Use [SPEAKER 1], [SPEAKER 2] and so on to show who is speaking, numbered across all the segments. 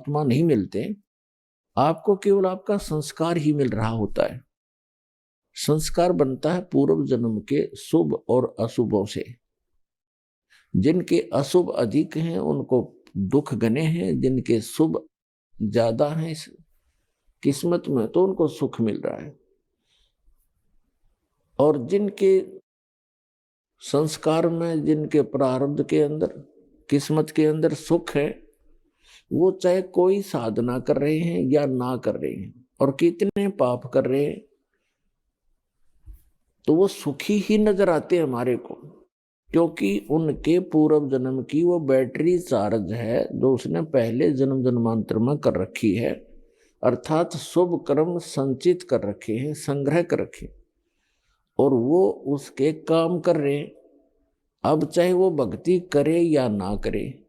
[SPEAKER 1] परमात्मा नहीं मिलते, आपको केवल आपका संस्कार ही मिल रहा होता है। संस्कार बनता है पूर्व जन्म के शुभ और अशुभों से। जिनके अशुभ अधिक हैं उनको दुख घने हैं, जिनके शुभ ज्यादा हैं इस किस्मत में तो उनको सुख मिल रहा है। और जिनके संस्कार में, जिनके प्रारब्ध के अंदर, किस्मत के अंदर सुख है, वो चाहे कोई साधना कर रहे हैं या ना कर रहे हैं और कितने पाप कर रहे हैं, तो वो सुखी ही नजर आते हैं हमारे को, क्योंकि उनके पूर्व जन्म की वो बैटरी चार्ज है जो उसने पहले जन्म जन्मांतर में कर रखी है, अर्थात शुभ कर्म संचित कर रखे हैं, संग्रह कर रखे, और वो उसके काम कर रहे हैं। अब चाहे वो भक्ति करे या ना करे,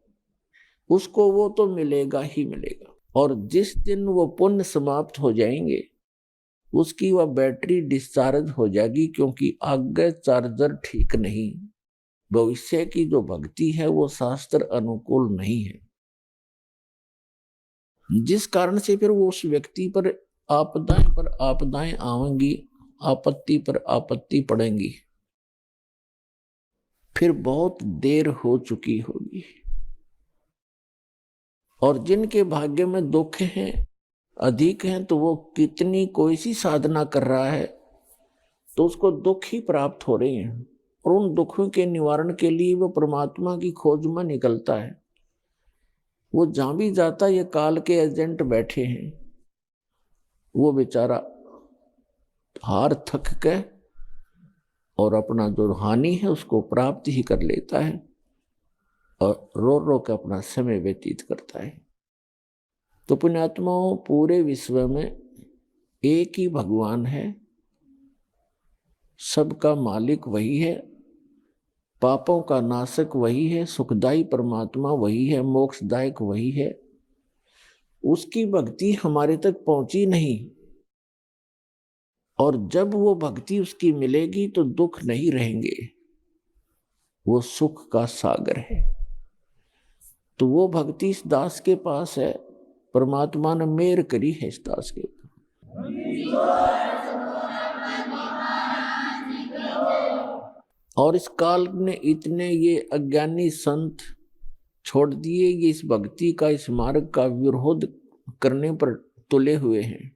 [SPEAKER 1] उसको वो तो मिलेगा ही मिलेगा। और जिस दिन वो पुण्य समाप्त हो जाएंगे, उसकी वह बैटरी डिस्चार्ज हो जाएगी, क्योंकि आगे चार्जर ठीक नहीं। भविष्य की जो भक्ति है वो शास्त्र अनुकूल नहीं है, जिस कारण से फिर वो उस व्यक्ति पर आपदाएं आवेंगी, आपत्ति पर आपत्ति पड़ेंगी, फिर बहुत देर हो चुकी होगी। और जिनके भाग्य में दुख हैं, अधिक हैं, तो वो कितनी कोई सी साधना कर रहा है तो उसको दुख ही प्राप्त हो रहे हैं, और उन दुखों के निवारण के लिए वो परमात्मा की खोज में निकलता है। वो जहां भी जाता, ये काल के एजेंट बैठे हैं, वो बेचारा हार थक के और अपना जो हानि है उसको प्राप्त ही कर लेता है और रो रो के अपना समय व्यतीत करता है। तो पुण्यात्माओं, पूरे विश्व में एक ही भगवान है, सबका मालिक वही है, पापों का नाशक वही है, सुखदायी परमात्मा वही है, मोक्षदायक वही है। उसकी भक्ति हमारे तक पहुंची नहीं, और जब वो भक्ति उसकी मिलेगी तो दुख नहीं रहेंगे, वो सुख का सागर है। तो वो भक्ति इस दास के पास है, परमात्मा ने मेहर करी है इस दास के ऊपर। और इस काल ने इतने ये अज्ञानी संत छोड़ दिए, ये इस भक्ति का, इस मार्ग का विरोध करने पर तुले हुए हैं,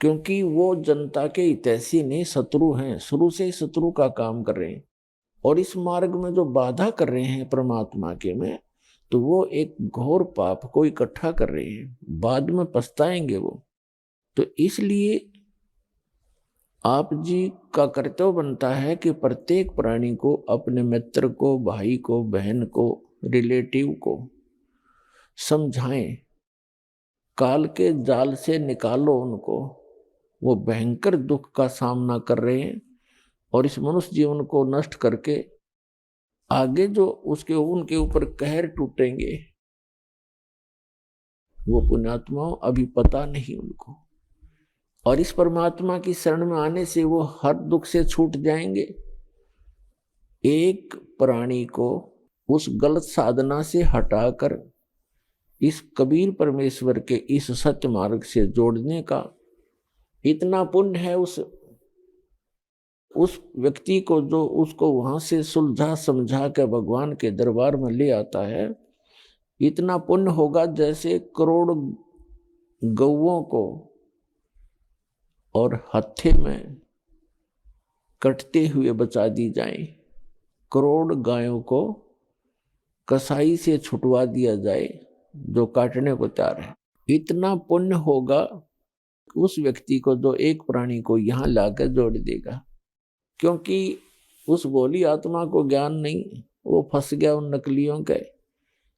[SPEAKER 1] क्योंकि वो जनता के हितैषी नहीं, शत्रु हैं, शुरू से ही शत्रु का काम कर रहे हैं। और इस मार्ग में जो बाधा कर रहे हैं परमात्मा के में, तो वो एक घोर पाप को इकट्ठा कर रहे हैं, बाद में पछताएंगे वो। तो इसलिए आप जी का कर्तव्य बनता है कि प्रत्येक प्राणी को, अपने मित्र को, भाई को, बहन को, रिलेटिव को समझाएं, काल के जाल से निकालो उनको। वो भयंकर दुख का सामना कर रहे हैं, और इस मनुष्य जीवन को नष्ट करके आगे जो उनके ऊपर कहर टूटेंगे, वो पुण्यात्माओं अभी पता नहीं उनको। और इस परमात्मा की शरण में आने से वो हर दुख से छूट जाएंगे। एक प्राणी को उस गलत साधना से हटाकर इस कबीर परमेश्वर के इस सत्य मार्ग से जोड़ने का इतना पुण्य है उस व्यक्ति को, जो उसको वहां से सुलझा समझा के भगवान के दरबार में ले आता है। इतना पुण्य होगा जैसे करोड़ गौओं को और हत्थे में कटते हुए बचा दी जाए, करोड़ गायों को कसाई से छुटवा दिया जाए जो काटने को तैयार है। इतना पुण्य होगा उस व्यक्ति को जो एक प्राणी को यहाँ लाकर जोड़ देगा, क्योंकि उस भोली आत्मा को ज्ञान नहीं, वो फंस गया उन नकलियों के,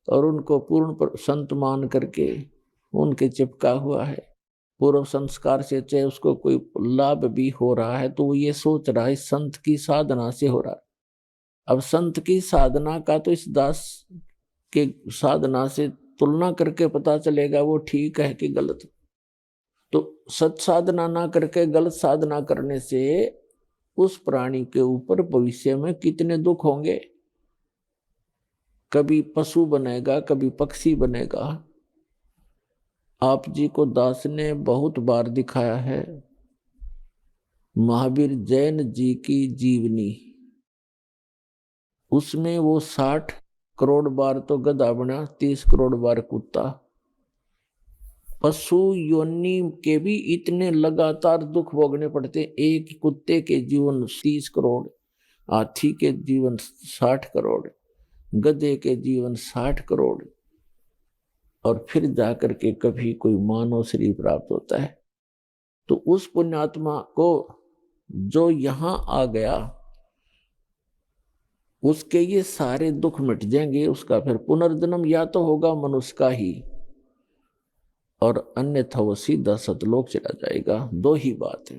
[SPEAKER 1] और उनको पूर्ण संत मान करके उनके चिपका हुआ है। पूर्व संस्कार से चाहे उसको कोई लाभ भी हो रहा है तो वो ये सोच रहा है संत की साधना से हो रहा है। अब संत की साधना का तो इस दास के साधना से तुलना करके पता चलेगा वो ठीक है कि गलत। तो सत साधना ना करके गलत साधना करने से उस प्राणी के ऊपर भविष्य में कितने दुख होंगे। कभी पशु बनेगा, कभी पक्षी बनेगा, आप जी को दास ने बहुत बार दिखाया है महावीर जैन जी की जीवनी। उसमें वो 60 करोड़ बार तो गधा बना, 30 करोड़ बार कुत्ता। पशु योनि के भी इतने लगातार दुख भोगने पड़ते। एक कुत्ते के जीवन 30 करोड़, हाथी के जीवन 60 करोड़, गधे के जीवन 60 करोड़, और फिर जाकर के कभी कोई मानव शरीर प्राप्त होता है। तो उस पुण्यात्मा को जो यहां आ गया उसके ये सारे दुख मिट जाएंगे। उसका फिर पुनर्जन्म या तो होगा मनुष्य का ही, और अन्यथा वो सीधा सतलोक चला जाएगा। दो ही बात है।